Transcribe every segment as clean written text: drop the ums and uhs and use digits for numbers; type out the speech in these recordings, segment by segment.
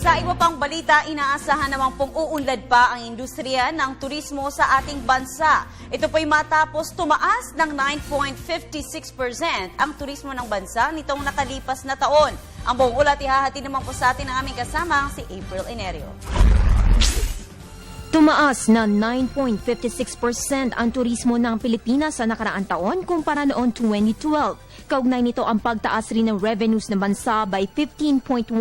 Sa iba pang balita, inaasahan namang pong uunlad pa ang industriya ng turismo sa ating bansa. Ito po'y matapos tumaas ng 9.56% ang turismo ng bansa nitong nakalipas na taon. Ang buong ulat ihahati naman po sa atin ng aming kasama si April Enerio. Tumaas na 9.56% ang turismo ng Pilipinas sa nakaraang taon kumpara noong 2012. Kaugnay nito ang pagtaas rin ng revenues ng bansa by 15.1%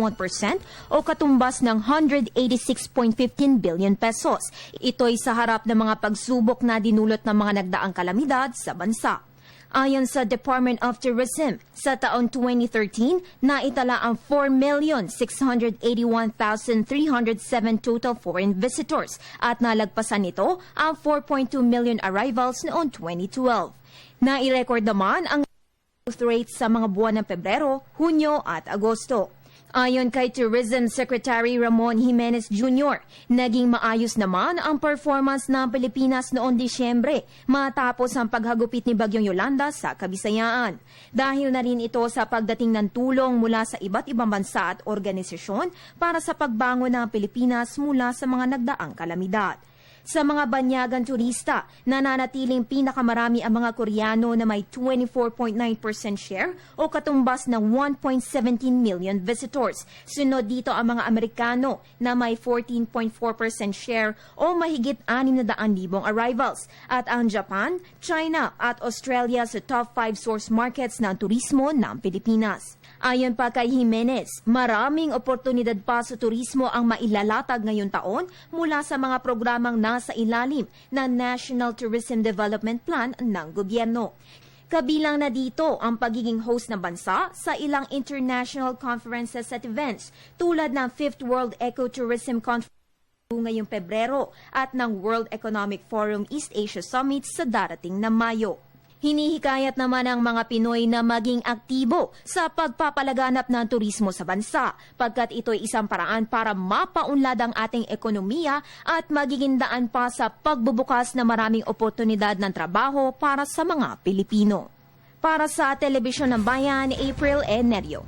o katumbas ng 186.15 billion pesos. Ito'y sa harap ng mga pagsubok na dinulot ng mga nagdaang kalamidad sa bansa. Ayon sa Department of Tourism, sa taong 2013, naitala ang 4,681,307 total foreign visitors at nalagpasan nito ang 4.2 million arrivals noong 2012. Nai-record naman ang growth rate sa mga buwan ng Pebrero, Hunyo at Agosto. Ayon kay Tourism Secretary Ramon Jimenez Jr., naging maayos naman ang performance ng Pilipinas noong Disyembre matapos ang paghagupit ni Bagyong Yolanda sa Kabisayaan. Dahil na rin ito sa pagdating ng tulong mula sa iba't ibang bansa at organisasyon para sa pagbangon ng Pilipinas mula sa mga nagdaang kalamidad. Sa mga banyagang turista, nananatiling pinakamarami ang mga Koreano na may 24.9% share o katumbas ng 1.17 million visitors. Sunod dito ang mga Amerikano na may 14.4% share o mahigit 600,000 arrivals. At ang Japan, China at Australia sa top 5 source markets ng turismo ng Pilipinas. Ayon pa kay Jimenez, maraming oportunidad pa sa turismo ang mailalatag ngayong taon mula sa mga programang nasa ilalim ng National Tourism Development Plan ng gobyerno. Kabilang na dito ang pagiging host ng bansa sa ilang international conferences at events tulad ng 5th World Ecotourism Conference ngayong Pebrero at ng World Economic Forum East Asia Summit sa darating na Mayo. Hinihikayat naman ang mga Pinoy na maging aktibo sa pagpapalaganap ng turismo sa bansa, pagkat ito'y isang paraan para mapaunlad ang ating ekonomiya at magiging daan pa sa pagbubukas na maraming oportunidad ng trabaho para sa mga Pilipino. Para sa Telebisyon ng Bayan, April Enerio.